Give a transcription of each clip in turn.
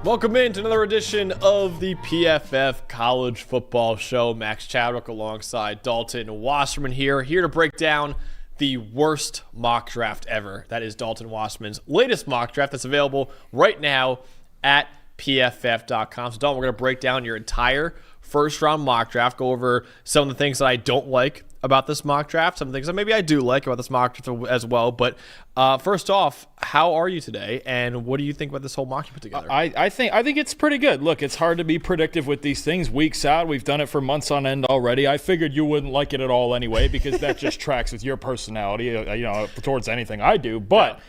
Welcome in to another edition of the PFF College Football Show. Max Chadwick alongside Dalton Wasserman here to break down the worst mock draft ever. That is Dalton Wasserman's latest mock draft that's available right now at PFF.com. So Dalton, we're going to break down your entire first-round mock draft, go over some of the things that I don't like about this mock draft, some things that maybe I do like about this mock draft as well. But first off, how are you today, and what do you think about this whole mock you put together? I think it's pretty good. Look, it's hard to be predictive with these things weeks out. We've done it for months on end already. I figured you wouldn't like it at all anyway because that just tracks with your personality, towards anything I do. But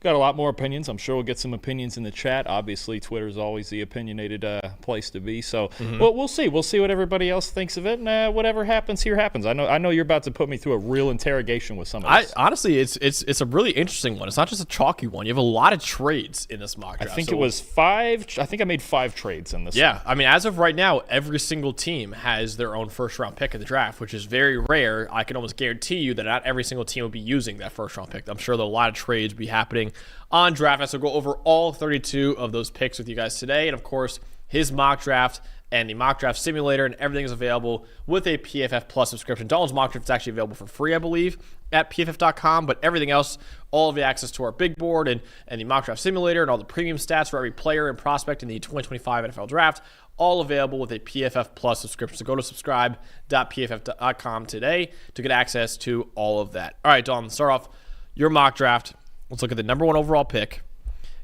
got a lot more opinions. I'm sure we'll get some opinions in the chat. Obviously, Twitter is always the opinionated place to be. So we'll see. We'll see what everybody else thinks of it, and whatever happens here happens. I know you're about to put me through a real interrogation with some of this. Honestly, it's a really interesting one. It's not just a chalky one. You have a lot of trades in this mock draft. I think it was 5. I think I made 5 trades in this. Yeah, one. I mean, as of right now, every single team has their own first-round pick in the draft, which is very rare. I can almost guarantee you that not every single team will be using that first-round pick. I'm sure that a lot of trades will be happening on draft. So we'll go over all 32 of those picks with you guys today. And of course, his mock draft and the mock draft simulator and everything is available with a PFF Plus subscription. Dalton's mock draft is actually available for free, I believe, at PFF.com. But everything else, all of the access to our big board and the mock draft simulator and all the premium stats for every player and prospect in the 2025 NFL draft, all available with a PFF Plus subscription. So go to subscribe.pff.com today to get access to all of that. All right, Dalton, start off your mock draft. Let's look at the number 1 overall pick.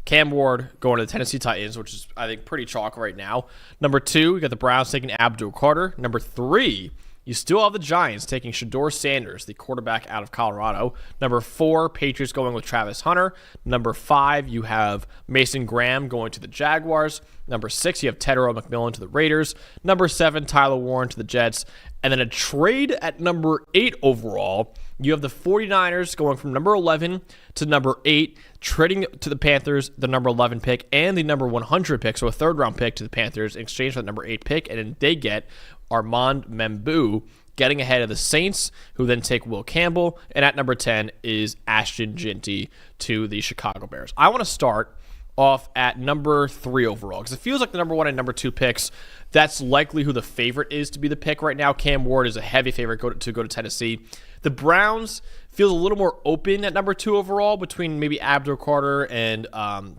Cam Ward going to the Tennessee Titans, which is, I think, pretty chalk right now. Number 2, you got the Browns taking Abdul Carter. Number 3, you still have the Giants taking Shedeur Sanders, the quarterback out of Colorado. Number 4, Patriots going with Travis Hunter. Number 5, you have Mason Graham going to the Jaguars. Number 6, you have Tedero McMillan to the Raiders. Number 7, Tyler Warren to the Jets. And then a trade at number 8 overall. You have the 49ers going from number 11 to number 8, trading to the Panthers the number 11 pick and the number 100 pick, so a third-round pick to the Panthers in exchange for the number 8 pick. And then they get Armand Membu, getting ahead of the Saints, who then take Will Campbell. And at number 10 is Ashton Ginty to the Chicago Bears. I want to start off at number 3 overall because it feels like the number 1 and number 2 picks, that's likely who the favorite is to be the pick right now. Cam Ward is a heavy favorite to go to Tennessee. The Browns feels a little more open at number 2 overall between maybe Abdul Carter and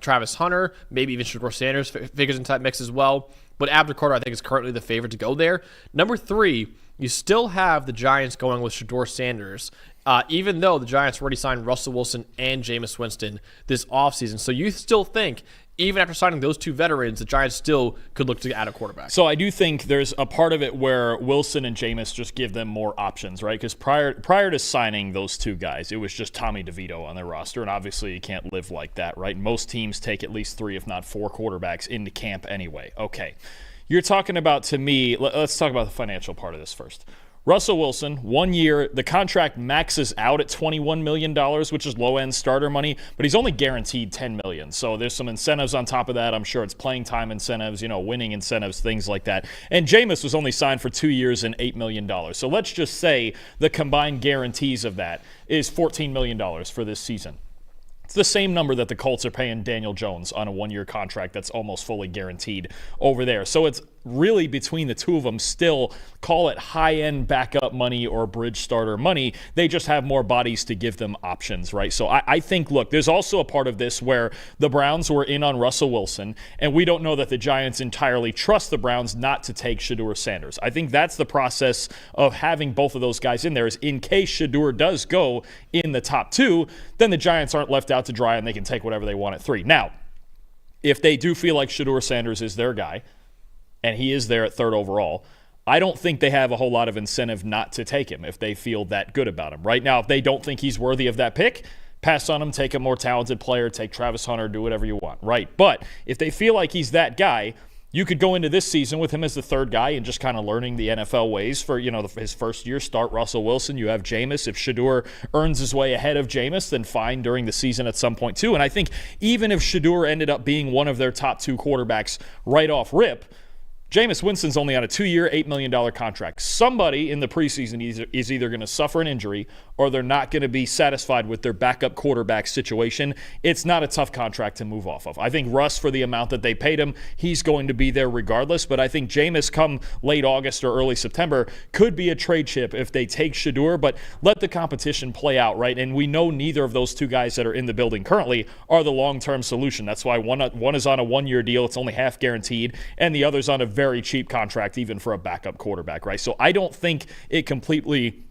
Travis Hunter, maybe even Shedeur Sanders figures into that mix as well. But Abdul Carter, I think, is currently the favorite to go there. Number 3, you still have the Giants going with Shedeur Sanders, even though the Giants already signed Russell Wilson and Jameis Winston this offseason. So you still think, even after signing those 2 veterans, the Giants still could look to add a quarterback. So I do think there's a part of it where Wilson and Jameis just give them more options, right? Because prior to signing those 2 guys, it was just Tommy DeVito on their roster, and obviously you can't live like that, right? Most teams take at least 3, if not 4 quarterbacks into camp anyway. Okay. You're talking about, to me, let's talk about the financial part of this first. Russell Wilson, 1 year, the contract maxes out at $21 million, which is low-end starter money, but he's only guaranteed $10 million. So there's some incentives on top of that. I'm sure it's playing time incentives, winning incentives, things like that. And Jameis was only signed for 2 years and $8 million. So let's just say the combined guarantees of that is $14 million for this season. It's the same number that the Colts are paying Daniel Jones on a 1-year contract that's almost fully guaranteed over there. So it's really between the 2 of them still, call it high-end backup money or bridge starter money. They just have more bodies to give them options, right? So I think, look, there's also a part of this where the Browns were in on Russell Wilson, and we don't know that the Giants entirely trust the Browns not to take Shedeur Sanders. I think that's the process of having both of those guys in there, is in case Shedeur does go in the top 2, then the Giants aren't left out to dry and they can take whatever they want at 3. Now, if they do feel like Shedeur Sanders is their guy, and he is there at 3rd overall, I don't think they have a whole lot of incentive not to take him if they feel that good about him. Right now, if they don't think he's worthy of that pick, pass on him, take a more talented player, take Travis Hunter, do whatever you want, right? But if they feel like he's that guy, you could go into this season with him as the 3rd guy and just kind of learning the NFL ways for, his first year. Start Russell Wilson. You have Jameis. If Shedeur earns his way ahead of Jameis, then fine during the season at some point too. And I think even if Shedeur ended up being one of their top 2 quarterbacks right off rip, Jameis Winston's only on a 2-year, $8 million contract. Somebody in the preseason is either going to suffer an injury or they're not going to be satisfied with their backup quarterback situation. It's not a tough contract to move off of. I think Russ, for the amount that they paid him, he's going to be there regardless. But I think Jameis, come late August or early September, could be a trade chip if they take Shedeur. But let the competition play out, right? And we know neither of those two guys that are in the building currently are the long-term solution. That's why one is on a 1-year deal. It's only half guaranteed. And the other's on a very cheap contract, even for a backup quarterback, right? So I don't think it completely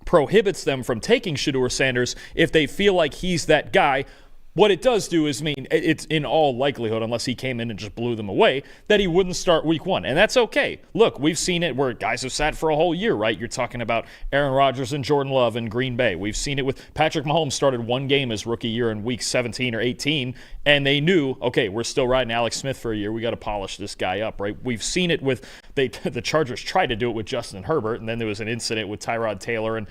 prohibits them from taking Shedeur Sanders if they feel like he's that guy. What it does do is mean it's in all likelihood, unless he came in and just blew them away, that he wouldn't start week 1. And that's okay. Look, we've seen it where guys have sat for a whole year, right? You're talking about Aaron Rodgers and Jordan Love in Green Bay. We've seen it with Patrick Mahomes, started 1 game his rookie year in week 17 or 18, and they knew, okay, we're still riding Alex Smith for a year. We got to polish this guy up, right? We've seen it with the Chargers tried to do it with Justin Herbert, and then there was an incident with Tyrod Taylor and,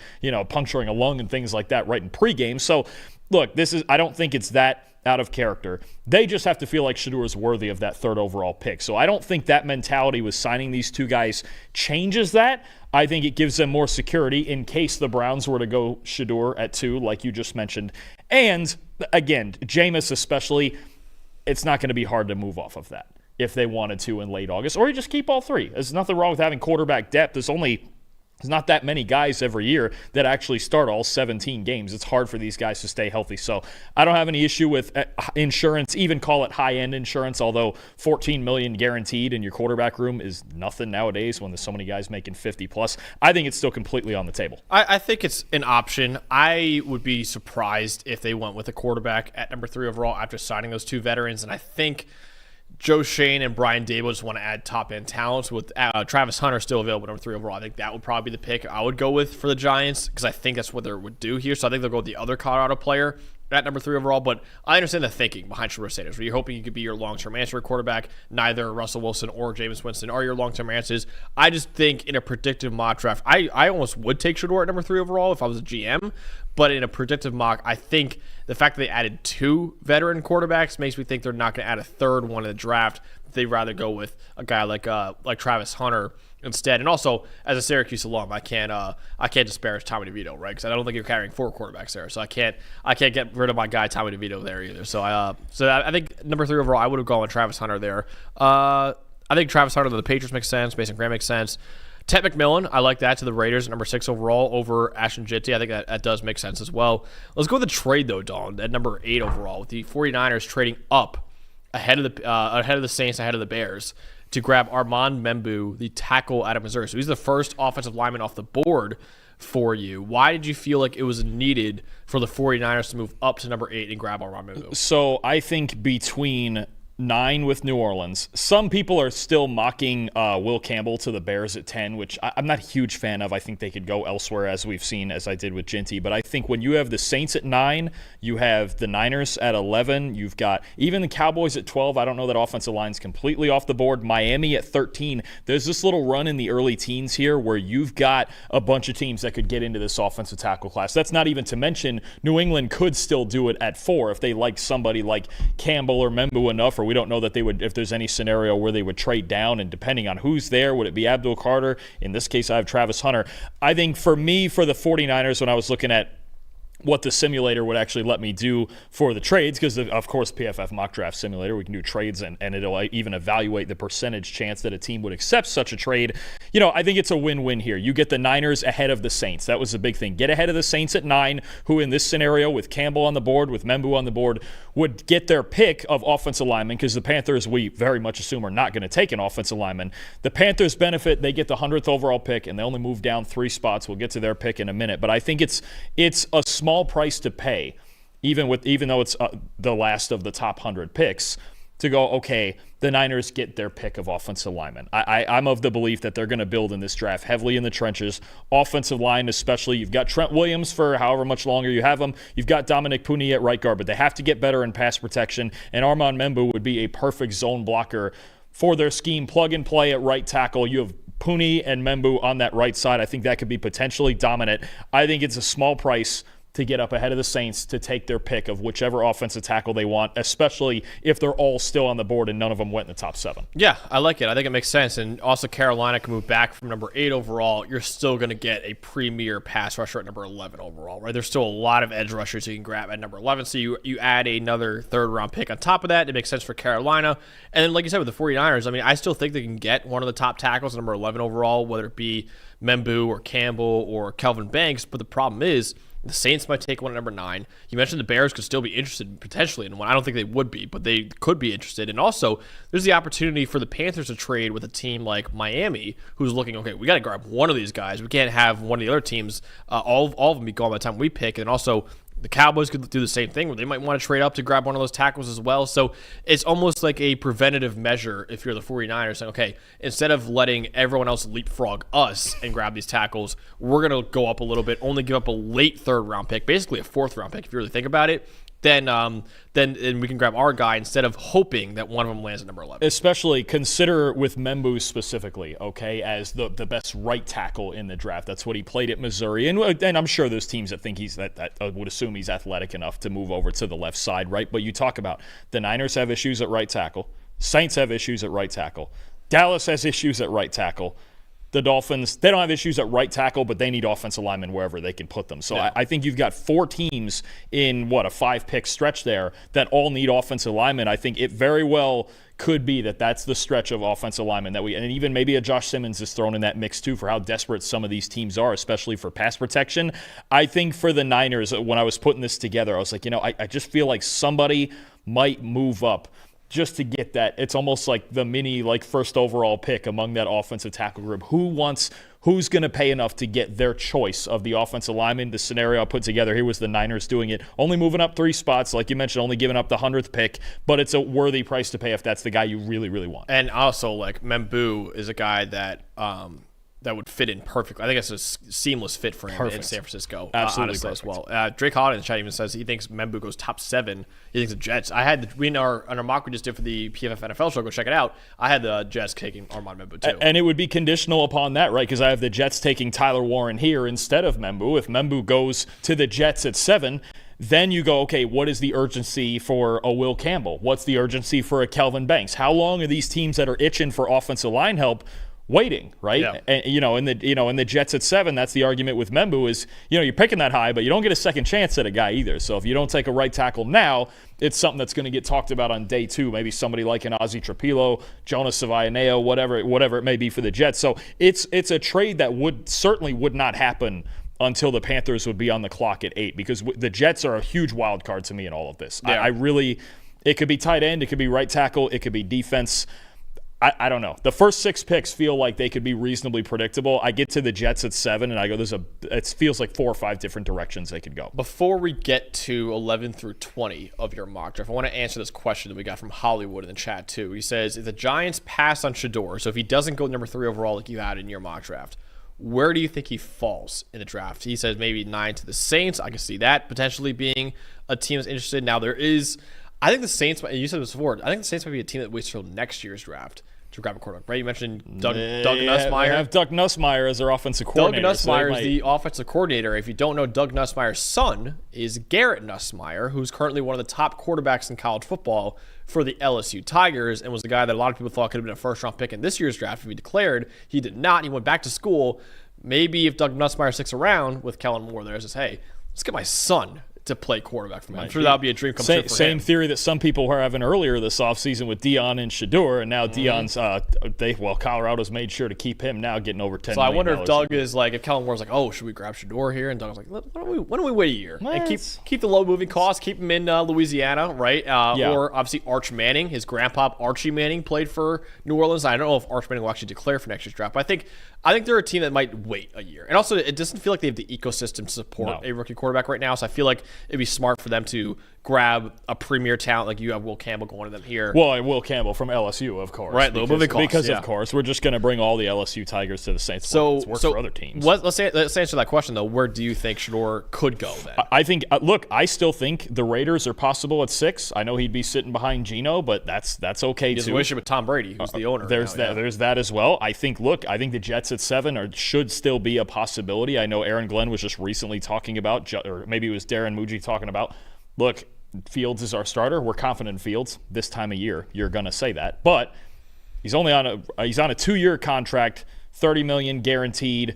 puncturing a lung and things like that right in pregame. So, look, I don't think it's that out of character. They just have to feel like Shedeur is worthy of that 3rd overall pick. So I don't think that mentality with signing these two guys changes that. I think it gives them more security in case the Browns were to go Shedeur at 2, like you just mentioned. And, again, Jameis especially, it's not going to be hard to move off of that if they wanted to in late August. Or you just keep all 3. There's nothing wrong with having quarterback depth. There's not that many guys every year that actually start all 17 games. It's hard for these guys to stay healthy. So I don't have any issue with insurance, even call it high-end insurance, although $14 million guaranteed in your quarterback room is nothing nowadays when there's so many guys making 50+. I think it's still completely on the table. I think it's an option. I would be surprised if they went with a quarterback at number 3 overall after signing those 2 veterans. And I think Joe Shane and Brian Dable just want to add top-end talents with Travis Hunter still available number 3 overall. I think that would probably be the pick I would go with for the Giants because I think that's what they would do here. So I think they'll go with the other Colorado player at number 3 overall. But I understand the thinking behind Shedeur Sanders, where you're hoping he could be your long-term answer at quarterback. Neither Russell Wilson or Jameis Winston are your long-term answers. I just think in a predictive mock draft, I almost would take Shedeur at number 3 overall if I was a GM. But in a predictive mock, I think the fact that they added 2 veteran quarterbacks makes me think they're not going to add a 3rd one in the draft. They'd rather go with a guy like Travis Hunter instead. And also, as a Syracuse alum, I can't disparage Tommy DeVito, right? Because I don't think you're carrying 4 quarterbacks there, so I can't get rid of my guy Tommy DeVito there either. So I think number 3 overall, I would have gone with Travis Hunter there. I think Travis Hunter to the Patriots makes sense. Mason Graham makes sense. Ted McMillan, I like that to the Raiders at number 6 overall over Ashton Jitty. I think that does make sense as well. Let's go with the trade, though, Dalton, at number 8 overall, with the 49ers trading up ahead of the Saints, ahead of the Bears, to grab Armand Membu, the tackle out of Missouri. So he's the first offensive lineman off the board for you. Why did you feel like it was needed for the 49ers to move up to number 8 and grab Armand Membu? So I think between 9 with New Orleans. Some people are still mocking Will Campbell to the Bears at 10, which I'm not a huge fan of. I think they could go elsewhere, as we've seen, as I did with Ginty. But I think when you have the Saints at 9, you have the Niners at 11, you've got even the Cowboys at 12. I don't know that offensive line's completely off the board. Miami at 13. There's this little run in the early teens here where you've got a bunch of teams that could get into this offensive tackle class. That's not even to mention New England could still do it at 4 if they like somebody like Campbell or Membu enough, or we don't know that they would, if there's any scenario where they would trade down, and depending on who's there, would it be Abdul Carter? In this case, I have Travis Hunter. I think for me, for the 49ers, when I was looking at what the simulator would actually let me do for the trades, because of course PFF mock draft simulator, we can do trades and it'll even evaluate the percentage chance that a team would accept such a trade. You know, I think it's a win-win here. You get the Niners ahead of the Saints. That was the big thing. Get ahead of the Saints at 9, who in this scenario with Campbell on the board, with Membu on the board, would get their pick of offensive lineman, because the Panthers, we very much assume, are not going to take an offensive lineman. The Panthers benefit, they get the 100th overall pick, and they only move down 3 spots. We'll get to their pick in a minute. But I think it's a small price to pay, even though it's the last of the top 100 picks, to go, okay, the Niners get their pick of offensive linemen. I'm of the belief that they're going to build in this draft heavily in the trenches. Offensive line especially. You've got Trent Williams for however much longer you have him. You've got Dominic Puni at right guard, but they have to get better in pass protection, and Armand Membu would be a perfect zone blocker for their scheme. Plug and play at right tackle. You have Puni and Membu on that right side. I think that could be potentially dominant. I think it's a small price to get up ahead of the Saints to take their pick of whichever offensive tackle they want, especially if they're all still on the board and none of them went in the top 7. Yeah, I like it. I think it makes sense. And also Carolina can move back from number 8 overall. You're still going to get a premier pass rusher at number 11 overall, right? There's still a lot of edge rushers you can grab at number 11. So you add another third-round pick on top of that. It makes sense for Carolina. And then, like you said, with the 49ers, I mean, I still think they can get one of the top tackles at number 11 overall, whether it be Membu or Campbell or Kelvin Banks. But the problem is, the Saints might take one at number 9. You mentioned the Bears could still be interested potentially in one. I don't think they would be, but they could be interested. And also, there's the opportunity for the Panthers to trade with a team like Miami, who's looking, okay, we got to grab one of these guys. We can't have one of the other teams, all of them be gone by the time we pick. And also, the Cowboys could do the same thing where they might want to trade up to grab one of those tackles as well. So it's almost like a preventative measure if you're the 49ers saying, okay, instead of letting everyone else leapfrog us and grab these tackles, we're going to go up a little bit, only give up a late third-round pick, basically a fourth-round pick if you really think about it. Then we can grab our guy instead of hoping that one of them lands at number 11. Especially consider with Membu specifically, okay, as the best right tackle in the draft. That's what he played at Missouri. And I'm sure there's teams that think that would assume he's athletic enough to move over to the left side, right? But you talk about the Niners have issues at right tackle. Saints have issues at right tackle. Dallas has issues at right tackle. The Dolphins, they don't have issues at right tackle, but they need offensive linemen wherever they can put them. So yeah. I think you've got 4 teams in, a 5-pick stretch there that all need offensive linemen. I think it very well could be that's the stretch of offensive linemen and even maybe a Josh Simmons is thrown in that mix too for how desperate some of these teams are, especially for pass protection. I think for the Niners, when I was putting this together, I was like, I just feel like somebody might move up just to get that. It's almost like the mini first overall pick among that offensive tackle group. Who's going to pay enough to get their choice of the offensive lineman? The scenario I put together here was the Niners doing it, only moving up 3 spots, like you mentioned, only giving up the 100th pick, but it's a worthy price to pay if that's the guy you really, really want. And also, Membu is a guy that would fit in perfectly. I think it's a seamless fit for him in San Francisco. Absolutely honestly, as well. Drake Holiday in the chat even says he thinks Membu goes top 7. He thinks the Jets. In our mock we just did for the PFF NFL show, go check it out. I had the Jets taking Armand Membu too. And it would be conditional upon that, right? Because I have the Jets taking Tyler Warren here instead of Membu. If Membu goes to the Jets at 7, then you go, okay, what is the urgency for a Will Campbell? What's the urgency for a Kelvin Banks? How long are these teams that are itching for offensive line help waiting, right? Yeah. And in the Jets at 7, that's the argument with Membu is, you're picking that high, but you don't get a second chance at a guy either. So if you don't take a right tackle now, it's something that's going to get talked about on day 2. Maybe somebody like an Ozzie Trapilo, Jonas Savayaneo, whatever it may be for the Jets. So it's a trade that certainly would not happen until the Panthers would be on the clock at 8, because the Jets are a huge wild card to me in all of this. Yeah. It could be tight end, it could be right tackle, it could be defense. I don't know. The first 6 picks feel like they could be reasonably predictable. I get to the Jets at 7, and I go, it feels like 4 or 5 different directions they could go. Before we get to 11 through 20 of your mock draft, I want to answer this question that we got from Hollywood in the chat too. He says, if the Giants pass on Shedeur, so if he doesn't go number 3 overall like you had in your mock draft, where do you think he falls in the draft? He says maybe 9 to the Saints. I can see that potentially being a team that's interested. Now I think the Saints, you said this before, I think the Saints might be a team that waits till next year's draft to grab a quarterback, right? You mentioned Doug Nussmeier. They have Doug Nussmeier as their offensive coordinator. Doug Nussmeier is the offensive coordinator. If you don't know, Doug Nussmeier's son is Garrett Nussmeier, who's currently one of the top quarterbacks in college football for the LSU Tigers, and was the guy that a lot of people thought could have been a first-round pick in this year's draft if he declared. He did not. He went back to school. Maybe if Doug Nussmeier sticks around with Kellen Moore there, says, hey, let's get my son to play quarterback for me. I'm sure that would be a dream come true for him. Same theory that some people were having earlier this offseason with Deion and Shedeur, and now Deion's, Colorado's made sure to keep him now, getting over $10 million. So I wonder if Doug is if Kellen Moore's oh, should we grab Shedeur here? And Doug's why don't we wait a year and keep the low moving costs, keep him in Louisiana, right? Or obviously Arch Manning, his grandpa Archie Manning played for New Orleans. I don't know if Arch Manning will actually declare for next year's draft, but I think they're a team that might wait a year. And also, it doesn't feel like they have the ecosystem to support a rookie quarterback right now. So I feel like it'd be smart for them to grab a premier talent like you have Will Campbell going to them here. Well, Will Campbell from LSU, of course. Right, because of course, we're just going to bring all the LSU Tigers to the Saints. So, it's worked for other teams. Let's answer that question, though. Where do you think Shedeur could go then? I think, look, I still think the Raiders are possible at 6. I know he'd be sitting behind Geno, but that's okay, too. His relationship with Tom Brady, who's the owner. There's that as well. I think the Jets at 7 should still be a possibility. I know Aaron Glenn was just recently talking about, or maybe it was Darren Muji talking about, look, Fields is our starter. We're confident in Fields this time of year. You're going to say that. But he's only on a 2-year contract, $30 million guaranteed.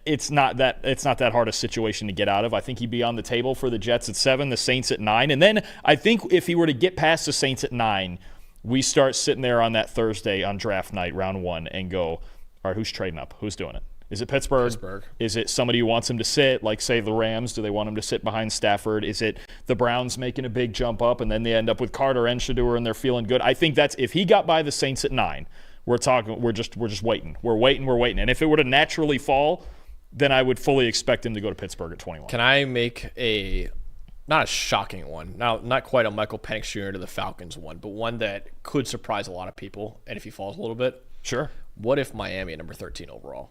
It's not that hard a situation to get out of. I think he'd be on the table for the Jets at 7, the Saints at 9. And then I think if he were to get past the Saints at 9, we start sitting there on that Thursday on draft night, round 1, and go, all right, who's trading up? Who's doing it? Is it Pittsburgh? Is it somebody who wants him to sit, like, say, the Rams? Do they want him to sit behind Stafford? Is it the Browns making a big jump up, and then they end up with Carter and Shedeur, and they're feeling good? I think that's – if he got by the Saints at 9, we're just waiting. We're waiting. And if it were to naturally fall, then I would fully expect him to go to Pittsburgh at 21. Can I make not a shocking one, not quite a Michael Penix Jr. to the Falcons one, but one that could surprise a lot of people, and if he falls a little bit? Sure. What if Miami at number 13 overall?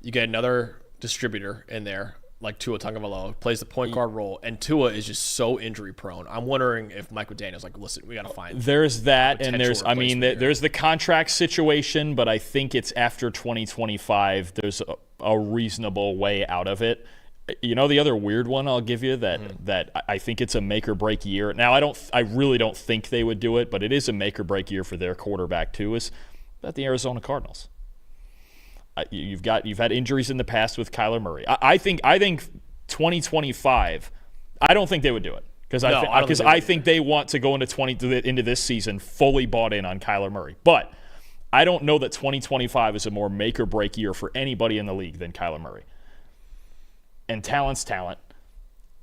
You get another distributor in there, like Tua Tagovailoa, plays the point guard role, and Tua is just so injury prone. I'm wondering if Mike McDaniel's like, listen, we got to find. There's that, and there's the contract situation, but I think it's after 2025. There's a reasonable way out of it. You know, the other weird one I'll give you that I think it's a make or break year. Now, I really don't think they would do it, but it is a make or break year for their quarterback too. Is about the Arizona Cardinals. You've had injuries in the past with Kyler Murray. I think 2025. I don't think they would do it because I think they want to go into this season fully bought in on Kyler Murray. But I don't know that 2025 is a more make or break year for anybody in the league than Kyler Murray. And talent's talent,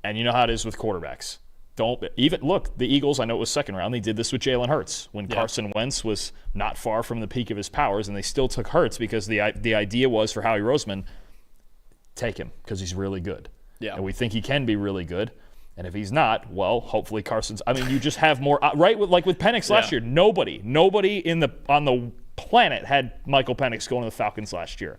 and you know how it is with quarterbacks. The Eagles, I know it was second round, they did this with Jalen Hurts when Carson Wentz was not far from the peak of his powers, and they still took Hurts because the idea was for Howie Roseman, take him because he's really good. Yeah. And we think he can be really good. And if he's not, well, hopefully Carson's – I mean, you just have more – right, like with Penix last year, nobody on the planet had Michael Penix going to the Falcons last year.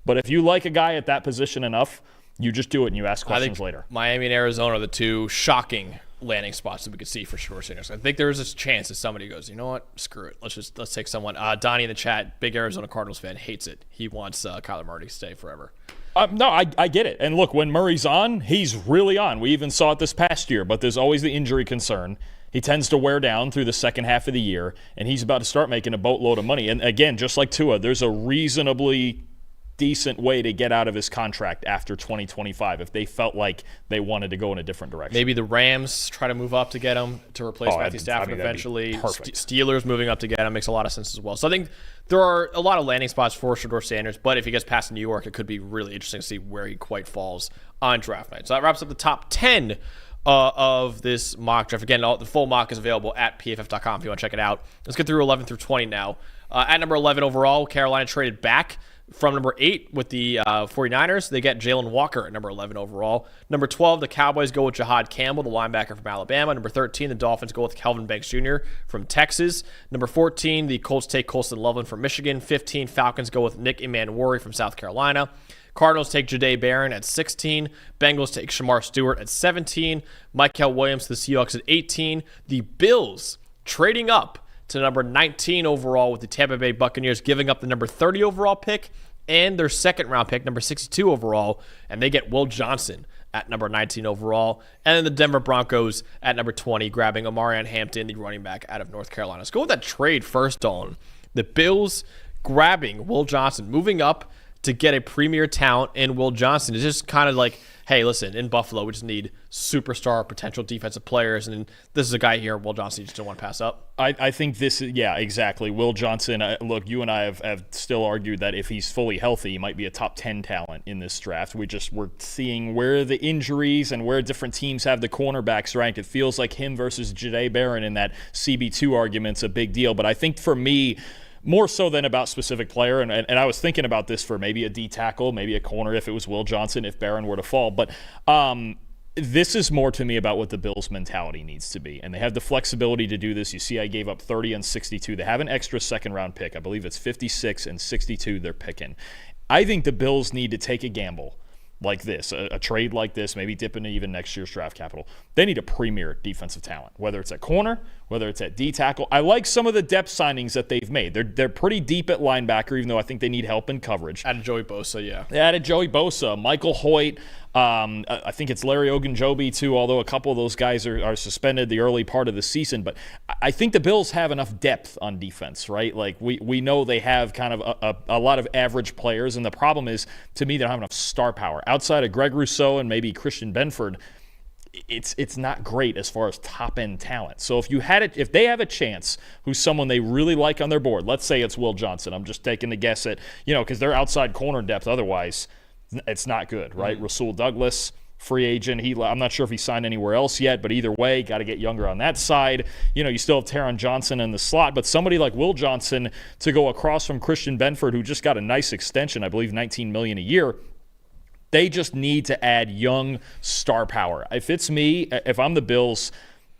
But if you like a guy at that position enough, you just do it and you ask questions later. Miami and Arizona are the two shocking landing spots that we could see for sure. I think there is this chance that somebody goes, you know what, screw it. Let's take someone. Donnie in the chat, big Arizona Cardinals fan, hates it. He wants Kyler Murray to stay forever. No, I get it. And look, when Murray's on, he's really on. We even saw it this past year, but there's always the injury concern. He tends to wear down through the second half of the year, and he's about to start making a boatload of money. And again, just like Tua, there's a reasonably decent way to get out of his contract after 2025 if they felt like they wanted to go in a different direction. Maybe the Rams try to move up to get him to replace Matthew Stafford eventually. Steelers moving up to get him makes a lot of sense as well. So I think there are a lot of landing spots for Shedeur Sanders, but if he gets past New York, it could be really interesting to see where he quite falls on draft night. So that wraps up the top 10 of this mock draft. Again, the full mock is available at pff.com if you want to check it out. Let's get through 11 through 20 now. At number 11 overall, Carolina traded back from number 8 with the 49ers. They get Jalen Walker at number 11 overall. Number 12, the Cowboys go with Jahdae Campbell, the linebacker from Alabama. Number 13, the Dolphins go with Kelvin Banks Jr. from Texas. Number 14, the Colts take Colston Loveland from Michigan. 15, Falcons go with Nick Emmanwori from South Carolina. Cardinals take Jahdae Barron at 16. Bengals take Shamar Stewart at 17. Michael Williams to the Seahawks at 18. The Bills trading up to number 19 overall with the Tampa Bay Buccaneers, giving up the number 30 overall pick and their second-round pick, number 62 overall, and they get Will Johnson at number 19 overall. And then the Denver Broncos at number 20, grabbing Omarion Hampton, the running back out of North Carolina. Let's go with that trade first, Dalton. The Bills grabbing Will Johnson, moving up to get a premier talent in Will Johnson. It's just kind of like, hey, listen, in Buffalo, we just need superstar potential defensive players, and this is a guy here, Will Johnson, you just don't want to pass up. I think this is, yeah, exactly. Will Johnson, look, you and I have still argued that if he's fully healthy, he might be a top 10 talent in this draft. We're seeing where the injuries and where different teams have the cornerbacks ranked. It feels like him versus Jahdae Barron in that CB2 argument's a big deal, but I think for me, more so than about specific player, and I was thinking about this for maybe a D tackle, maybe a corner if it was Will Johnson, if Barron were to fall. But This is more to me about what the Bills' mentality needs to be, and they have the flexibility to do this. You see I gave up 30 and 62. They have an extra second-round pick. I believe it's 56 and 62 they're picking. I think the Bills need to take a gamble like this, a trade like this, maybe dip into even next year's draft capital. They need a premier defensive talent, whether it's at corner, whether it's at D-tackle. I like some of the depth signings that they've made. They're pretty deep at linebacker, even though I think they need help in coverage. Added Joey Bosa, yeah. They added Joey Bosa, Michael Hoyt. I think it's Larry Ogunjobi, too, although a couple of those guys are suspended the early part of the season. But I think the Bills have enough depth on defense, right? Like, we know they have kind of a lot of average players, and the problem is, to me, they don't have enough star power. Outside of Greg Rousseau and maybe Christian Benford, it's not great as far as top-end talent. So if they have a chance who's someone they really like on their board, let's say it's Will Johnson. I'm just taking a guess at, because they're outside corner depth otherwise – it's not good, right? Rasul Douglas, free agent. I'm not sure if he signed anywhere else yet, but either way, got to get younger on that side. You still have Taron Johnson in the slot, but somebody like Will Johnson to go across from Christian Benford, who just got a nice extension, I believe $19 million a year. They just need to add young star power. If it's me, if I'm the Bills,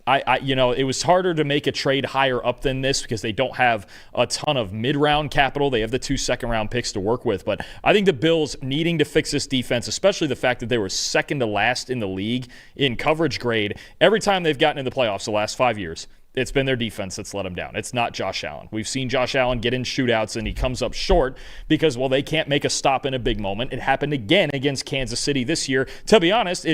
it was harder to make a trade higher up than this because they don't have a ton of mid-round capital. They have the 2 second-round picks to work with. But I think the Bills needing to fix this defense, especially the fact that they were second to last in the league in coverage grade, every time they've gotten in the playoffs the last 5 years, it's been their defense that's let them down. It's not Josh Allen. We've seen Josh Allen get in shootouts, and he comes up short because, they can't make a stop in a big moment. It happened again against Kansas City this year. To be honest,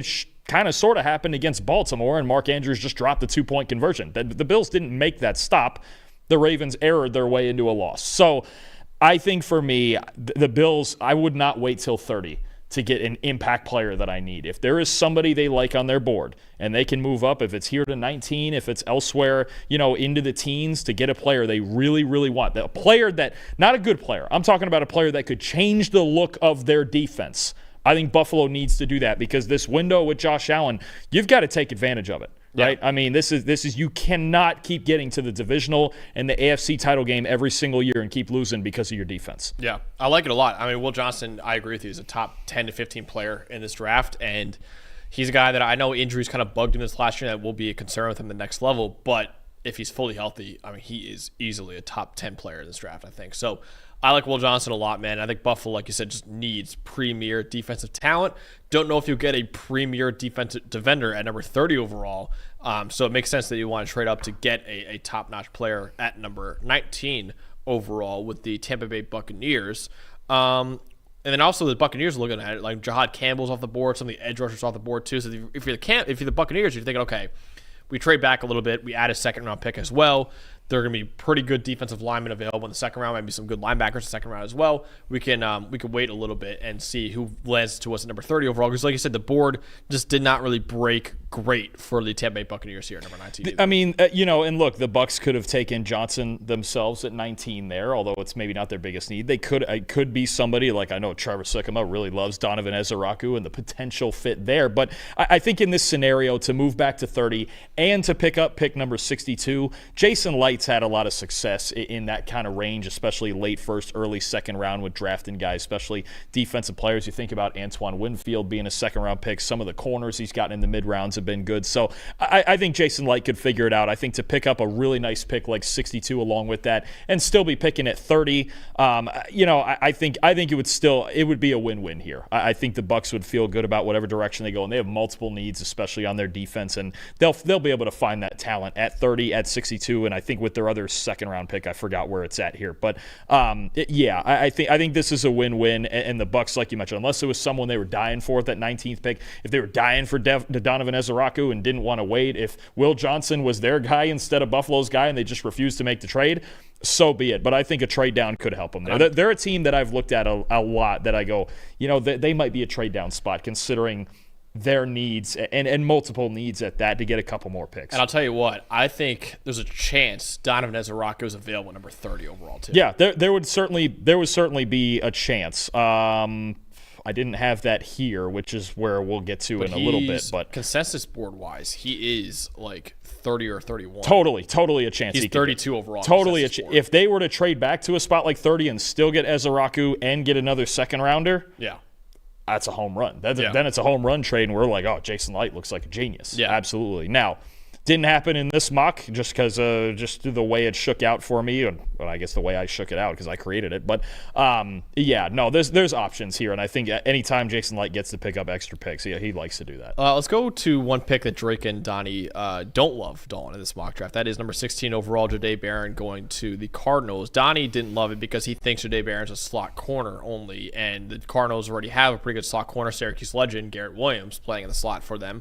kind of sort of happened against Baltimore, and Mark Andrews just dropped the 2-point conversion. The Bills didn't make that stop. The Ravens erred their way into a loss. So I think for me, the Bills, I would not wait till 30 to get an impact player that I need. If there is somebody they like on their board and they can move up, if it's here to 19, if it's elsewhere, into the teens to get a player they really, really want. A player that, not a good player, I'm talking about a player that could change the look of their defense. I think Buffalo needs to do that because this window with Josh Allen, you've got to take advantage of it, right? Yeah. I mean, this is you cannot keep getting to the divisional and the AFC title game every single year and keep losing because of your defense. Yeah, I like it a lot. I mean, Will Johnson, I agree with you, is a top 10 to 15 player in this draft, and he's a guy that I know injuries kind of bugged him this last year. That will be a concern with him the next level, but if he's fully healthy, I mean, he is easily a top 10 player in this draft, I think. So I like Will Johnson a lot, man. I think Buffalo, like you said, just needs premier defensive talent. Don't know if you'll get a premier defensive defender at number 30 overall. So it makes sense that you want to trade up to get a top-notch player at number 19 overall with the Tampa Bay Buccaneers. And then also the Buccaneers are looking at it, like Jahad Campbell's off the board, some of the edge rushers off the board too. So if you're the Buccaneers, you're thinking, okay, we trade back a little bit. We add a second-round pick as well. There are going to be pretty good defensive linemen available in the second round, maybe some good linebackers in the second round as well. We can wait a little bit and see who lands to us at number 30 overall. Because like you said, the board just did not really break great for the Tampa Bay Buccaneers here at number 19. I mean, and look, the Bucs could have taken Johnson themselves at 19 there, although it's maybe not their biggest need. They could be somebody like, I know Trevor Sikkema really loves Donovan Ezeraku and the potential fit there. But I think in this scenario, to move back to 30 and to pick up pick number 62, Jason Light had a lot of success in that kind of range, especially late first, early second round with drafting guys, especially defensive players. You think about Antoine Winfield being a second round pick. Some of the corners he's gotten in the mid rounds have been good. So I think Jason Light could figure it out. I think to pick up a really nice pick like 62 along with that and still be picking at 30, I think it would be a win-win here. I think the Bucs would feel good about whatever direction they go, and they have multiple needs, especially on their defense, and they'll be able to find that talent at 30, at 62, and I think with their other second-round pick, I forgot where it's at here. But, I think this is a win-win, and the Bucs, like you mentioned, unless it was someone they were dying for at that 19th pick, if they were dying for Donovan Ezeraku and didn't want to wait, if Will Johnson was their guy instead of Buffalo's guy and they just refused to make the trade, so be it. But I think a trade down could help them there. They're a team that I've looked at a lot that I go, they might be a trade down spot considering their needs and multiple needs at that to get a couple more picks. And I'll tell you what, I think there's a chance Donovan Ezeraku is available at number 30 overall too. Yeah, there would certainly be a chance. I didn't have that here, which is where we'll get to in a little bit. But consensus board wise, he is like 30 or 31. Totally a chance. He's 32 overall. Totally a chance. If they were to trade back to a spot like 30 and still get Ezeraku and get another second rounder, yeah, that's a home run. Then it's a home run trade, and we're like, oh, Jason Light looks like a genius. Yeah, absolutely. Now, didn't happen in this mock just because just the way it shook out for me, and well, I guess the way I shook it out because I created it. But there's options here, and I think anytime Jason Light gets to pick up extra picks, he likes to do that. Let's go to one pick that Drake and Donnie don't love, Dalton, in this mock draft. That is number 16 overall, Jahdae Barron going to the Cardinals. Donnie didn't love it because he thinks Jahdae Barron's a slot corner only, and the Cardinals already have a pretty good slot corner, Syracuse legend Garrett Williams, playing in the slot for them.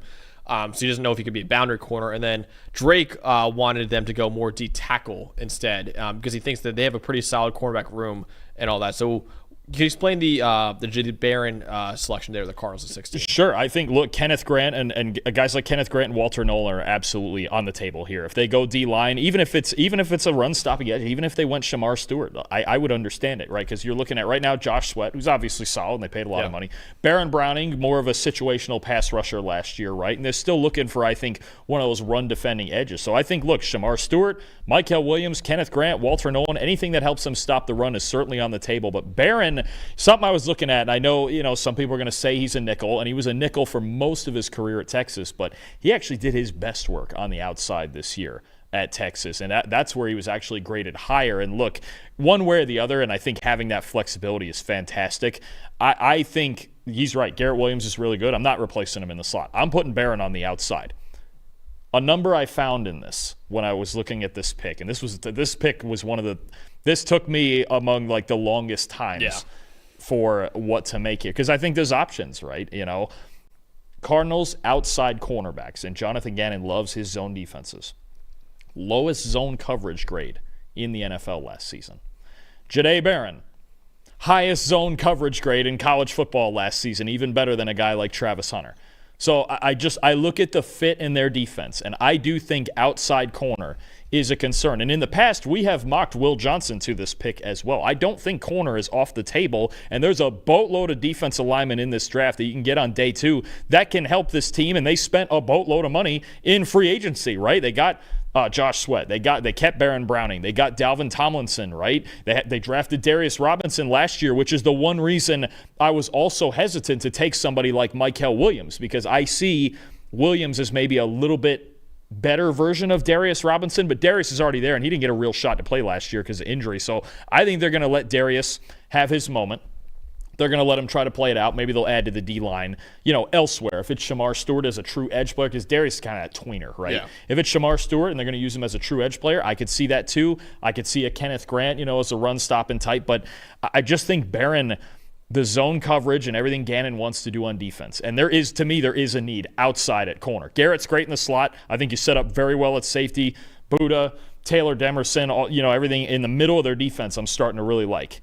So he doesn't know if he could be a boundary corner. And then Drake wanted them to go more D tackle instead because he thinks that they have a pretty solid cornerback room and all that. So can you explain the Jahdae Barron selection there, the Cardinals at 16? Sure. I think, look, Kenneth Grant and guys like Kenneth Grant and Walter Nolan are absolutely on the table here. If they go D-line, even if it's a run-stopping edge, even if they went Shamar Stewart, I would understand it, right? Because you're looking at right now Josh Sweat, who's obviously solid, and they paid a lot of money. Baron Browning, more of a situational pass rusher last year, right? And they're still looking for, I think, one of those run-defending edges. So I think, look, Shamar Stewart, Mykel Williams, Kenneth Grant, Walter Nolan, anything that helps them stop the run is certainly on the table. But Barron, something I was looking at, and I know, some people are going to say he's a nickel, and he was a nickel for most of his career at Texas, but he actually did his best work on the outside this year at Texas, and that's where he was actually graded higher. And look, one way or the other, and I think having that flexibility is fantastic. I think he's right. Garrett Williams is really good. I'm not replacing him in the slot. I'm putting Barron on the outside. A number I found in this when I was looking at this pick, and this pick was this took me among like the longest times for what to make here, because I think there's options, right? Cardinals outside cornerbacks, and Jonathan Gannon loves his zone defenses. Lowest zone coverage grade in the NFL last season. Jahdae Barron, highest zone coverage grade in college football last season, even better than a guy like Travis Hunter. So I look at the fit in their defense, and I do think outside corner is a concern. And in the past, we have mocked Will Johnson to this pick as well. I don't think corner is off the table, and there's a boatload of defensive linemen in this draft that you can get on day 2 that can help this team, and they spent a boatload of money in free agency, right? They got Josh Sweat. They kept Baron Browning. They got Dalvin Tomlinson, right? They drafted Darius Robinson last year, which is the one reason I was also hesitant to take somebody like Mykel Williams, because I see Williams as maybe a little bit better version of Darius Robinson, but Darius is already there, and he didn't get a real shot to play last year because of injury. So I think they're going to let Darius have his moment. They're going to let him try to play it out. Maybe they'll add to the D-line, elsewhere. If it's Shamar Stewart as a true edge player, because Darius is kind of that tweener, right? Yeah. If it's Shamar Stewart and they're going to use him as a true edge player, I could see that too. I could see a Kenneth Grant, as a run-stopping type. But I just think Barron, the zone coverage and everything Gannon wants to do on defense. And there is a need outside at corner. Garrett's great in the slot. I think you set up very well at safety. Buddha, Taylor Demerson, everything in the middle of their defense I'm starting to really like.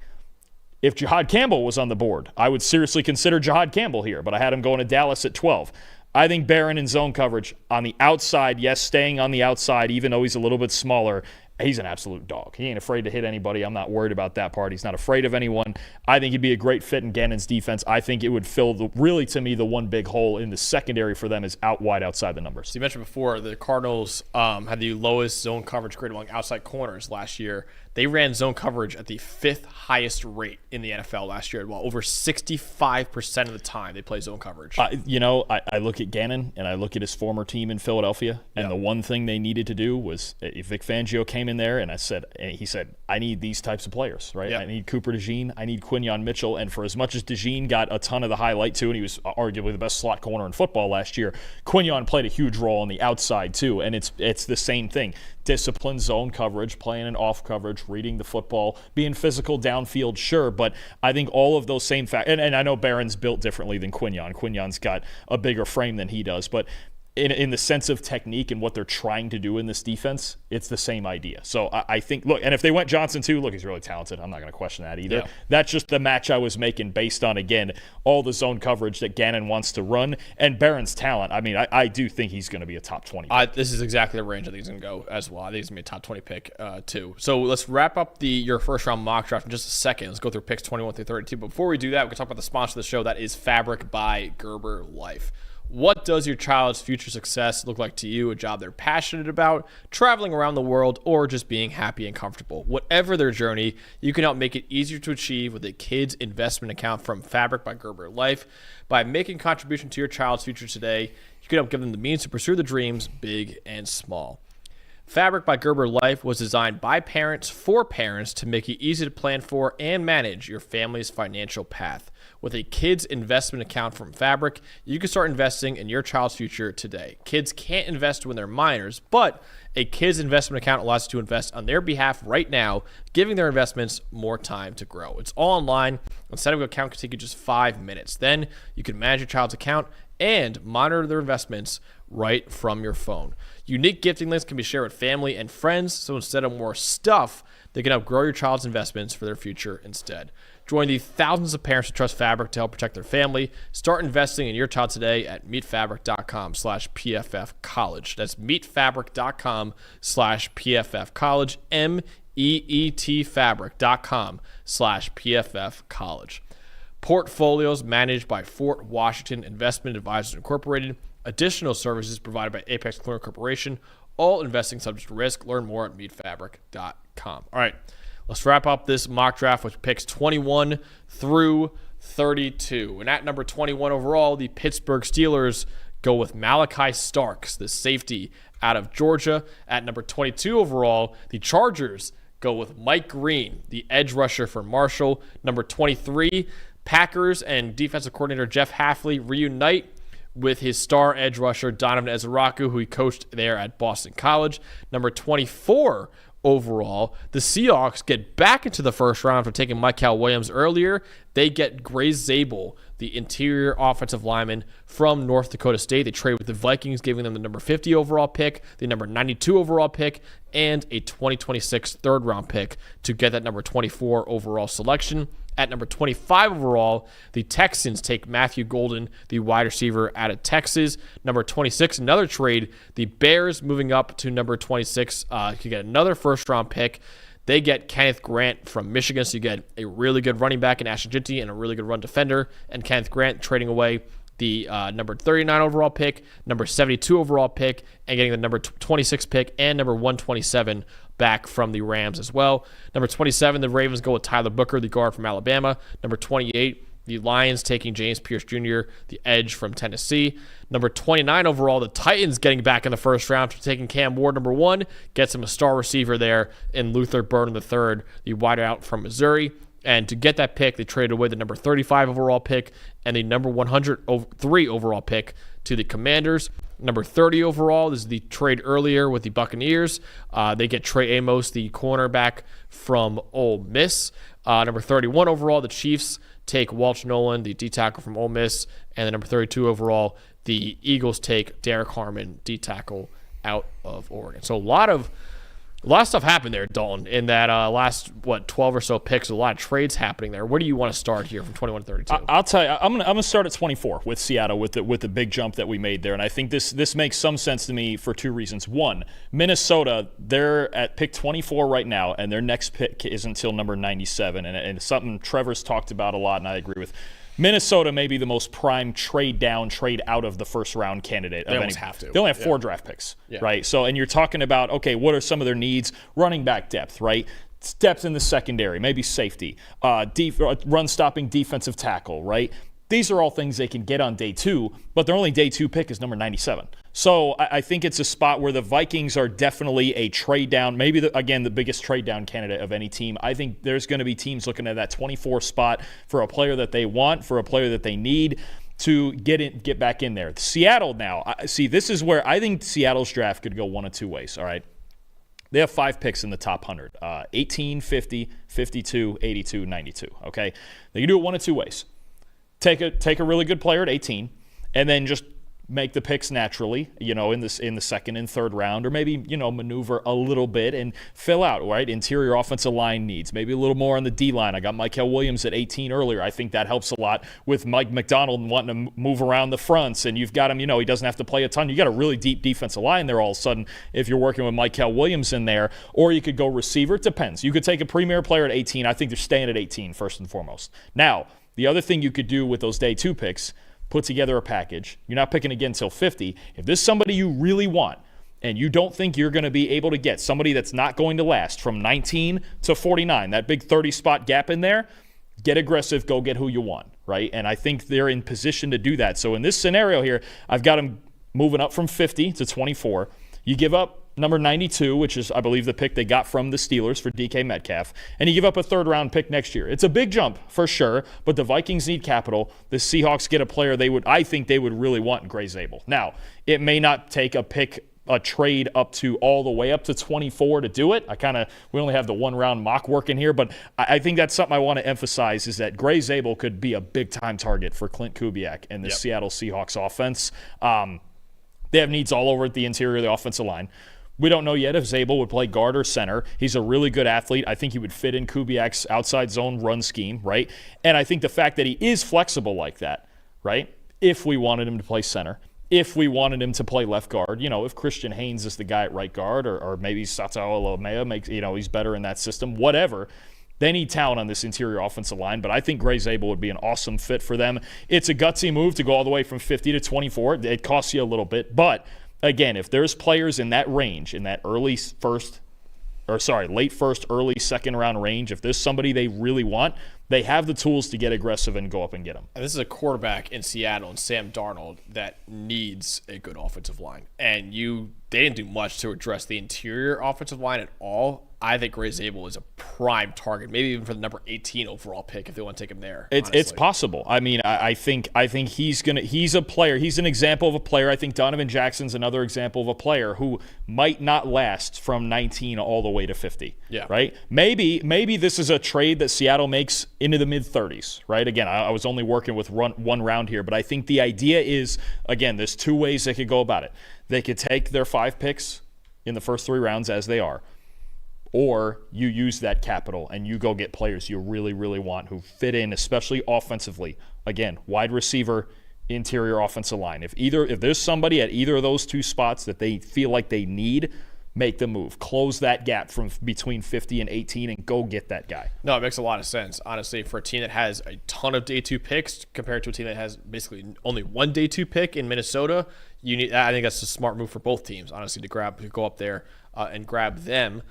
If Jahad Campbell was on the board, I would seriously consider Jahad Campbell here, but I had him going to Dallas at 12. I think Barron in zone coverage on the outside, yes, staying on the outside, even though he's a little bit smaller, he's an absolute dog. He ain't afraid to hit anybody. I'm not worried about that part. He's not afraid of anyone. I think he'd be a great fit in Gannon's defense. I think it would fill, really to me, the one big hole in the secondary for them is out wide outside the numbers. So you mentioned before the Cardinals had the lowest zone coverage grade among outside corners last year. They ran zone coverage at the 5th highest rate in the NFL last year. Well, over 65% of the time they play zone coverage. I look at Gannon and I look at his former team in Philadelphia, and the one thing they needed to do was Vic Fangio came in there and he said, I need these types of players, right? Yep. I need Cooper DeJean, I need Quinyon Mitchell, and for as much as DeJean got a ton of the highlight too, and he was arguably the best slot corner in football last year, Quinyon played a huge role on the outside too, and it's the same thing. Disciplined zone coverage, playing an off coverage, reading the football, being physical downfield, sure, but I think all of those same factors, and I know Barron's built differently than Quinyon. Quinyon's got a bigger frame than he does, but in the sense of technique and what they're trying to do in this defense, it's the same idea. So I think, look, and if they went Johnson too, look, he's really talented. I'm not going to question that either. Yeah. That's just the match I was making based on, again, all the zone coverage that Gannon wants to run and Barron's talent. I mean, I do think he's going to be a top 20 pick. This is exactly the range I think he's going to go as well. I think he's going to be a top 20 pick too. So let's wrap up your first round mock draft in just a second. Let's go through picks 21 through 32. But before we do that, we can talk about the sponsor of the show. That is Fabric by Gerber Life. What does your child's future success look like to you? A job they're passionate about, traveling around the world, or just being happy and comfortable? Whatever their journey, you can help make it easier to achieve with a kids investment account from Fabric by Gerber Life. By making contribution to your child's future today, you can help give them the means to pursue the dreams, big and small. Fabric by Gerber Life was designed by parents for parents to make it easy to plan for and manage your family's financial path. With a kids investment account from Fabric, you can start investing in your child's future today. Kids can't invest when they're minors, but a kids investment account allows you to invest on their behalf right now, giving their investments more time to grow. It's all online, and setting up an account can take you just 5 minutes. Then you can manage your child's account and monitor their investments right from your phone. Unique gifting links can be shared with family and friends, so instead of more stuff, they can help grow your child's investments for their future instead. Join the thousands of parents who trust Fabric to help protect their family. Start investing in your child today at meetfabric.com/PFFcollege. That's meetfabric.com/PFFcollege, meetfabric.com/PFFcollege. Portfolios managed by Fort Washington Investment Advisors Incorporated. Additional services provided by Apex Clearing Corporation. All investing subject to risk. Learn more at meetfabric.com. All right, let's wrap up this mock draft with picks 21 through 32. And at number 21 overall, the Pittsburgh Steelers go with Malachi Starks, the safety out of Georgia. At number 22 overall, the Chargers go with Mike Green, the edge rusher for Marshall. Number 23, Packers and defensive coordinator Jeff Hafley reunite with his star edge rusher Donovan Ezeraku, who he coached there at Boston College. Number 24 overall, the Seahawks get back into the first round after taking Mykel Williams earlier. They get Grace Zabel, the interior offensive lineman from North Dakota State. They trade with the Vikings, giving them the number 50 overall pick, the number 92 overall pick, and a 2026 third-round pick to get that number 24 overall selection. At number 25 overall, the Texans take Matthew Golden, the wide receiver out of Texas. Number 26, another trade. The Bears moving up to number 26 to get another first-round pick. They get Kenneth Grant from Michigan, so you get a really good running back in Ashton Ginty and a really good run defender. And Kenneth Grant trading away the number 39 overall pick, number 72 overall pick, and getting the number 26 pick and number 127 back from the Rams as well. Number 27, the Ravens go with Tyler Booker, the guard from Alabama. Number 28, the Lions taking James Pierce Jr., the edge from Tennessee. Number 29 overall, the Titans getting back in the first round for taking Cam Ward, number 1. Gets him a star receiver there in Luther Burden III, the wideout from Missouri. And to get that pick, they traded away the number 35 overall pick and the number 103 overall pick to the Commanders. Number 30 overall, this is the trade earlier with the Buccaneers. They get Trey Amos, the cornerback from Ole Miss. Number 31 overall, the Chiefs take Walsh Nolan, the D-tackle from Ole Miss. And the number 32 overall, the Eagles take Derek Harmon, D-tackle out of Oregon. So a lot of stuff happened there, Dalton, in that last, 12 or so picks. A lot of trades happening there. Where do you want to start here from 21 to 32? I'll tell you, I'm gonna start at 24 with Seattle with the big jump that we made there, and I think this makes some sense to me for two reasons. One, Minnesota, they're at pick 24 right now, and their next pick is until number 97, and something Trevor's talked about a lot, and I agree with. Minnesota may be the most prime trade down, trade out of the first round candidate. They almost have to. They only have 4 draft picks, right? So, and you're talking about, okay, what are some of their needs? Running back depth, right? Depth in the secondary, maybe safety, run-stopping defensive tackle, right? These are all things they can get on day 2, but their only day 2 pick is number 97. So I think it's a spot where the Vikings are definitely a trade down, maybe, the biggest trade down candidate of any team. I think there's going to be teams looking at that 24 spot for a player that they want, for a player that they need to get back in there. Seattle now, this is where I think Seattle's draft could go one of two ways, all right? They have 5 picks in the top 100, 18, 50, 52, 82, 92, okay? They can do it one of two ways. Take a really good player at 18 and then just make the picks naturally, in the second and third round, or maybe, maneuver a little bit and fill out, right? Interior offensive line needs, maybe a little more on the D-line. I got Mykel Williams at 18 earlier. I think that helps a lot with Mike McDonald wanting to move around the fronts, and you've got him, he doesn't have to play a ton. You got a really deep defensive line there all of a sudden if you're working with Mykel Williams in there, or you could go receiver. It depends. You could take a premier player at 18. I think they're staying at 18 first and foremost. Now, the other thing you could do with those day 2 picks, put together a package. You're not picking again until 50. If this is somebody you really want and you don't think you're going to be able to get, somebody that's not going to last from 19 to 49, that big 30-spot gap in there, get aggressive, go get who you want, right? And I think they're in position to do that. So in this scenario here, I've got them moving up from 50 to 24. You give up number 92, which is, I believe, the pick they got from the Steelers for DK Metcalf, and you give up a third-round pick next year. It's a big jump for sure, but the Vikings need capital. The Seahawks get a player I think they would really want in Gray Zabel. Now, it may not take a trade all the way up to 24 to do it. We only have the one-round mock working here, but I think that's something I want to emphasize is that Gray Zabel could be a big-time target for Clint Kubiak and the Seattle Seahawks offense. They have needs all over at the interior of the offensive line. We don't know yet if Zabel would play guard or center. He's a really good athlete. I think he would fit in Kubiak's outside zone run scheme, right? And I think the fact that he is flexible like that, right? If we wanted him to play center, if we wanted him to play left guard, if Christian Haynes is the guy at right guard, or maybe Satao Lomea makes, he's better in that system, whatever. They need talent on this interior offensive line, but I think Gray Zabel would be an awesome fit for them. It's a gutsy move to go all the way from 50 to 24. It costs you a little bit, but again, if there's players in that range, in that late first, early second round range, if there's somebody they really want, they have the tools to get aggressive and go up and get them. And this is a quarterback in Seattle and Sam Darnold that needs a good offensive line. And they didn't do much to address the interior offensive line at all. I think Gray Zabel is a prime target, maybe even for the number 18 overall pick if they want to take him there. It's possible. I mean, I think he's a player. He's an example of a player. I think Donovan Jackson's another example of a player who might not last from 19 all the way to 50. Yeah. Right? Maybe this is a trade that Seattle makes into the mid-30s, right? Again, I was only working with one round here, but I think the idea is, again, there's two ways they could go about it. They could take their 5 picks in the first 3 rounds as they are, or you use that capital and you go get players you really, really want who fit in, especially offensively. Again, wide receiver, interior offensive line. If there's somebody at either of those 2 spots that they feel like they need, make the move. Close that gap from between 50 and 18 and go get that guy. No, it makes a lot of sense, honestly, for a team that has a ton of day 2 picks compared to a team that has basically only one day 2 pick in Minnesota. I think that's a smart move for both teams, honestly, to go up there and grab them.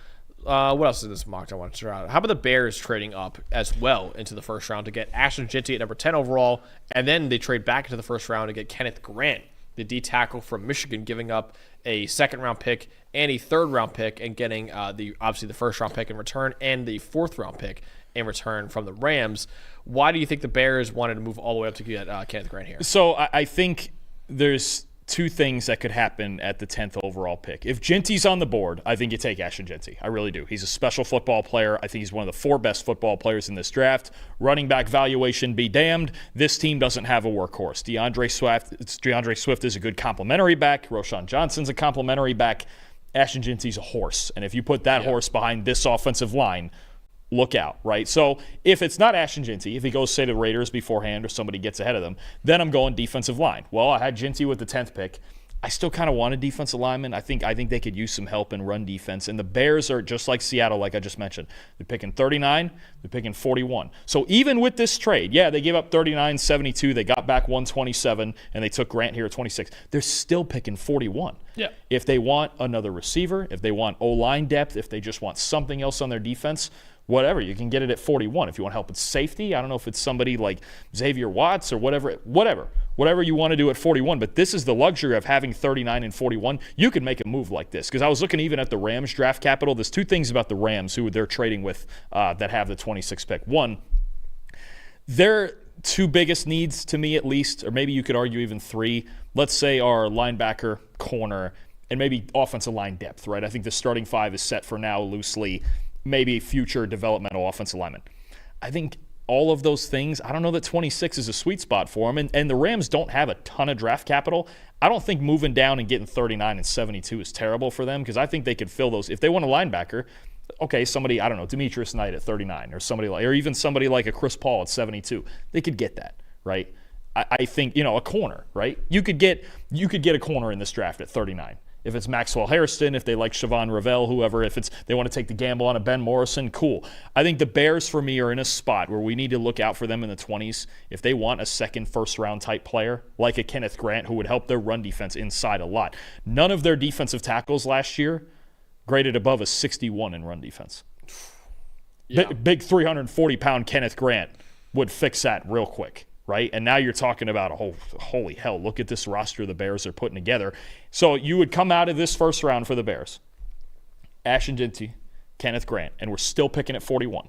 What else is this mock I want to try out? How about the Bears trading up as well into the first round to get Ashton Jeanty at number 10 overall, and then they trade back into the first round to get Kenneth Grant, the D tackle from Michigan, giving up a second-round pick and a third-round pick and getting obviously the first-round pick in return and the fourth-round pick in return from the Rams. Why do you think the Bears wanted to move all the way up to get Kenneth Grant here? So I think there's 2 things that could happen at the 10th overall pick. If Jeanty's on the board, I think you take Ashton Jeanty. I really do. He's a special football player. I think he's one of the 4 best football players in this draft. Running back valuation be damned. This team doesn't have a workhorse. DeAndre Swift is a good complimentary back. Roshan Johnson's a complimentary back. Ashton Jeanty's a horse. And if you put that horse behind this offensive line, look out, right? So if it's not Ashton Jeanty, if he goes, say, to the Raiders beforehand or somebody gets ahead of them, then I'm going defensive line. Well, I had Jeanty with the 10th pick. I still kind of want a defensive lineman. I think they could use some help in run defense. And the Bears are just like Seattle, like I just mentioned. They're picking 39. They're picking 41. So even with this trade, they gave up 39, 72. They got back 127, and they took Grant here at 26. They're still picking 41. Yeah. If they want another receiver, if they want O-line depth, if they just want something else on their defense, whatever, you can get it at 41. If you want help with safety, I don't know if it's somebody like Xavier Watts or whatever you want to do at 41. But this is the luxury of having 39 and 41. You can make a move like this. Because I was looking even at the Rams draft capital. There's 2 things about the Rams who they're trading with that have the 26th pick. One, their 2 biggest needs to me at least, or maybe you could argue even 3, let's say are linebacker, corner, and maybe offensive line depth, right? I think the starting 5 is set for now loosely. Maybe future developmental offensive lineman. I think all of those things, I don't know that 26 is a sweet spot for them. And the Rams don't have a ton of draft capital. I don't think moving down and getting 39 and 72 is terrible for them because I think they could fill those. If they want a linebacker, okay, somebody, I don't know, Demetrius Knight at 39 or even somebody like a Chris Paul at 72. They could get that, right? I think, a corner, right? You could get a corner in this draft at 39. if it's Maxwell Hairston, if they like Siobhan Ravel, whoever, if it's they want to take the gamble on a Ben Morrison, cool. I think the Bears, for me, are in a spot where we need to look out for them in the 20s. If they want a second first-round type player, like a Kenneth Grant, who would help their run defense inside a lot. None of their defensive tackles last year graded above a 61 in run defense. Yeah. Big 340-pound Kenneth Grant would fix that real quick. Right? And now you're talking about holy hell, look at this roster the Bears are putting together. So you would come out of this first round for the Bears. Ashton Jeanty, Kenneth Grant, and we're still picking at 41.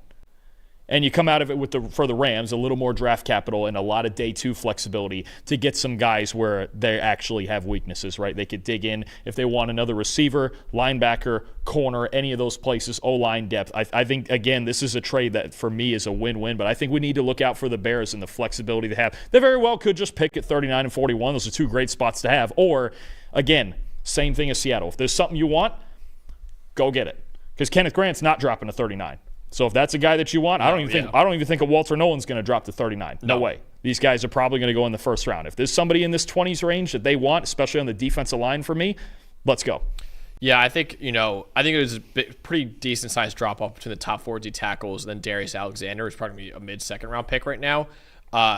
And you come out of it for the Rams, a little more draft capital and a lot of day two flexibility to get some guys where they actually have weaknesses, right? They could dig in if they want another receiver, linebacker, corner, any of those places, O-line depth. I think, again, this is a trade that for me is a win-win, but I think we need to look out for the Bears and the flexibility they have. They very well could just pick at 39 and 41. Those are two great spots to have. Or, again, same thing as Seattle. If there's something you want, go get it. Because Kenneth Grant's not dropping to 39. So if that's a guy that you want, I don't even think a Walter Nolan's going to drop to 39. No way. These guys are probably going to go in the first round. If there's somebody in this 20s range that they want, especially on the defensive line for me, let's go. Yeah, I think it was a pretty decent sized drop off between the top 4 D tackles and then Darius Alexander is probably a mid-second round pick right now.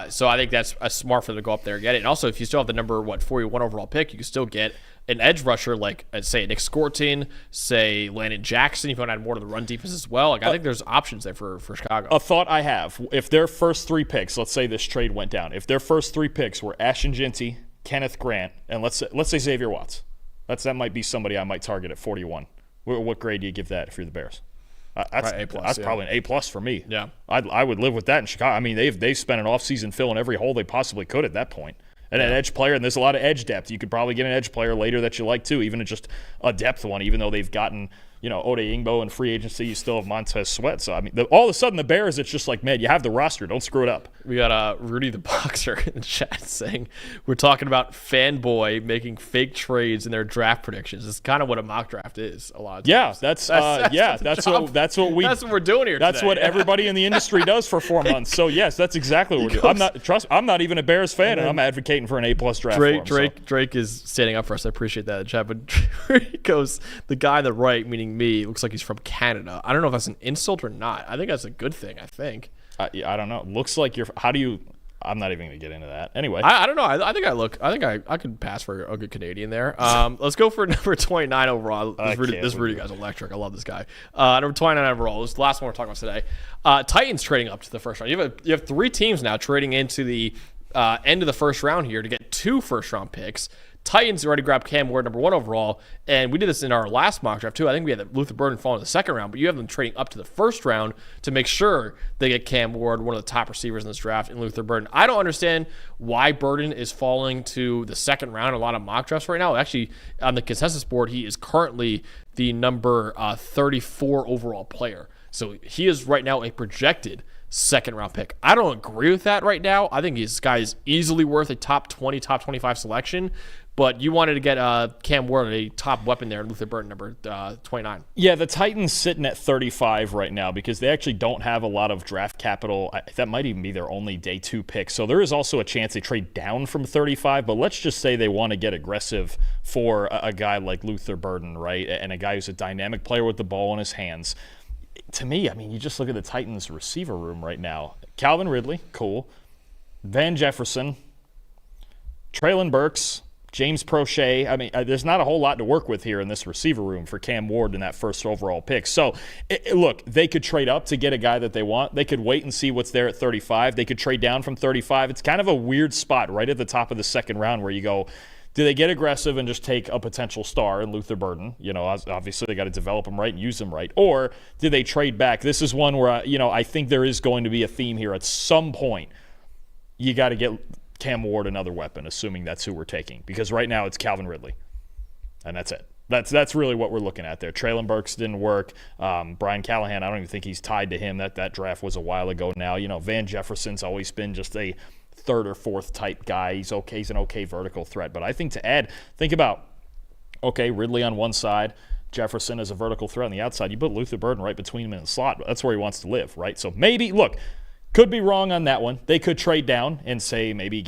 So I think that's a smart for them to go up there and get it. And also, if you still have the number 41 overall pick, you can still get an edge rusher like, say, Nick Scorton, say Landon Jackson. If you want to add more to the run defense as well, I think there's options there for Chicago. A thought I have: if their first 3 picks, let's say this trade went down, if their first 3 picks were Ashton Jeanty, Kenneth Grant, and let's say Xavier Watts, that might be somebody I might target at 41. What grade do you give that if you're the Bears? That's probably an A+ for me. Yeah, I would live with that in Chicago. I mean, they've spent an offseason filling every hole they possibly could at that point. And an edge player, and there's a lot of edge depth. You could probably get an edge player later that you like too, even just a depth one, even though they've gotten, Ode Ingbo in free agency. You still have Montez Sweat. So, I mean, all of a sudden the Bears, it's just like, man, you have the roster. Don't screw it up. We got Rudy the Boxer in the chat saying, we're talking about fanboy making fake trades in their draft predictions. It's kind of what a mock draft is a lot of times. Yeah, that's what we're doing here That's today. what everybody in the industry does for 4 months. So, yes, that's exactly what we're doing. I'm not even a Bears fan, and I'm advocating for an A+ draft for him. Drake is standing up for us. I appreciate that in the chat. But Drake goes, the guy on the right, meaning me, looks like he's from Canada. I don't know if that's an insult or not. I think that's a good thing, I think. I don't know. Looks like I'm not even going to get into that. Anyway. I don't know. I think I could pass for a good Canadian there. Let's go for number 29 overall. This Rudy guy's electric. I love this guy. Number 29 overall. This is the last one we're talking about today. Titans trading up to the first round. You have 3 teams now trading into the end of the first round here to get 2 first-round picks. Titans already grabbed Cam Ward number 1 overall, and we did this in our last mock draft too. I think we had Luther Burden fall in the second round, but you have them trading up to the first round to make sure they get Cam Ward, one of the top receivers in this draft, and Luther Burden. I don't understand why Burden is falling to the second round in a lot of mock drafts right now. Actually, on the consensus board, he is currently the number 34 overall player. So he is right now a projected second round pick. I don't agree with that right now. I think this guy is easily worth a top 20, top 25 selection. But you wanted to get Cam Ward, a top weapon there, Luther Burden, number 29. Yeah, the Titans sitting at 35 right now because they actually don't have a lot of draft capital. That might even be their only day 2 pick. So there is also a chance they trade down from 35. But let's just say they want to get aggressive for a guy like Luther Burden, right? And a guy who's a dynamic player with the ball in his hands. To me, I mean, you just look at the Titans receiver room right now. Calvin Ridley, cool. Van Jefferson, Treylon Burks, James Prochet. I mean, there's not a whole lot to work with here in this receiver room for Cam Ward in that first overall pick. So, look, they could trade up to get a guy that they want. They could wait and see what's there at 35. They could trade down from 35. It's kind of a weird spot right at the top of the second round where you go, do they get aggressive and just take a potential star in Luther Burden? Obviously they got to develop him right and use him right. Or do they trade back? This is one where, I think there is going to be a theme here at some point. You got to get Cam Ward another weapon, assuming that's who we're taking. Because right now it's Calvin Ridley. And that's it. That's really what we're looking at there. Treylon Burks didn't work. Brian Callahan, I don't even think he's tied to him. That draft was a while ago now. Van Jefferson's always been just a third or fourth type guy. He's okay. He's an okay vertical threat. But I think to add, think about, okay, Ridley on one side, Jefferson as a vertical threat on the outside. You put Luther Burden right between him and the slot. That's where he wants to live, right? So maybe, look, could be wrong on that one. They could trade down and say maybe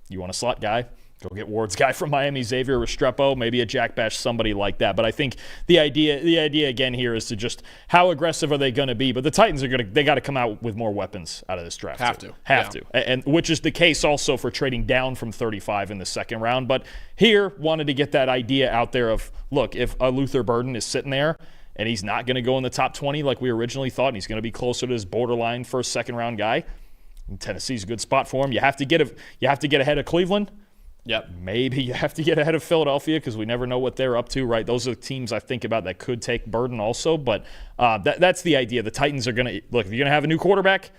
you want a slot guy, Go get Ward's guy from Miami, Xavier Restrepo, maybe a Jack Bash, somebody like that. But I think the idea again here is to just how aggressive are they going to be? But the Titans they got to come out with more weapons out of this draft. Have to, and which is the case also for trading down from 35 in the second round. But here wanted to get that idea out there of, look, if a Luther Burden is sitting there and he's not going to go in the top 20 like we originally thought, and he's going to be closer to his borderline first, second round guy, Tennessee's a good spot for him. You have to get ahead of Cleveland. Yep. Maybe you have to get ahead of Philadelphia because we never know what they're up to, right? Those are the teams I think about that could take Burden also. But that's the idea. The Titans are going to – look, if you're going to have a new quarterback,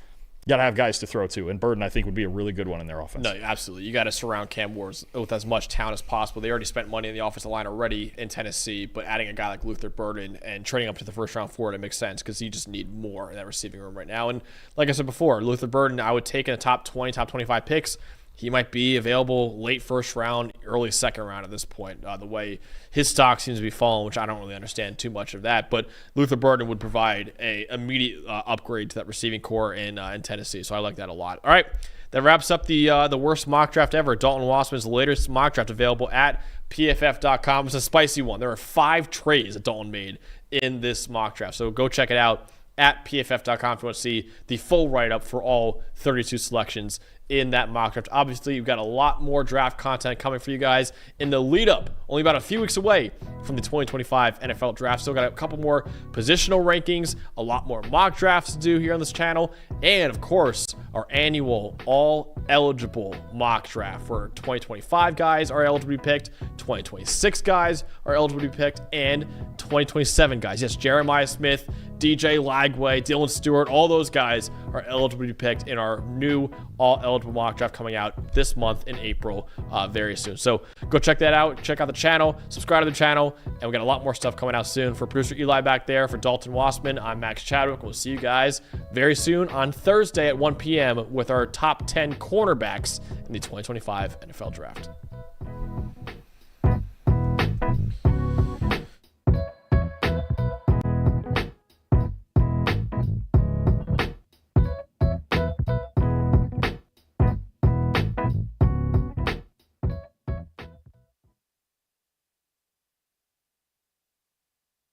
you got to have guys to throw to. And Burden, I think, would be a really good one in their offense. No, absolutely. You got to surround Cam Ward with as much talent as possible. They already spent money in the offensive line already in Tennessee, but adding a guy like Luther Burden and trading up to the first round for it makes sense because you just need more in that receiving room right now. And like I said before, Luther Burden, I would take in the top 20, top 25 picks. He might be available late first round, early second round at this point, the way his stock seems to be falling, which I don't really understand too much of that. But Luther Burden would provide a immediate upgrade to that receiving core in Tennessee, so I like that a lot. All right, that wraps up the worst mock draft ever. Dalton Wasserman's latest mock draft available at PFF.com. It's a spicy one. There are 5 trades that Dalton made in this mock draft, so go check it out at PFF.com if you want to see the full write-up for all 32 selections in that mock draft. Obviously, you've got a lot more draft content coming for you guys in the lead-up. Only about a few weeks away from the 2025 NFL Draft. Still got a couple more positional rankings, a lot more mock drafts to do here on this channel, and, of course, our annual all-eligible mock draft where 2025 guys are eligible to be picked, 2026 guys are eligible to be picked, and 2027 guys. Yes, Jeremiah Smith, DJ Lagway, Dylan Stewart, all those guys are eligible to be picked in our new all-eligible mock draft coming out this month in April very soon. So go check that out. Check out the channel. Subscribe to the channel. And we got a lot more stuff coming out soon. For producer Eli back there, for Dalton Wasserman, I'm Max Chadwick. We'll see you guys very soon on Thursday at 1 p.m. with our top 10 cornerbacks in the 2025 NFL Draft.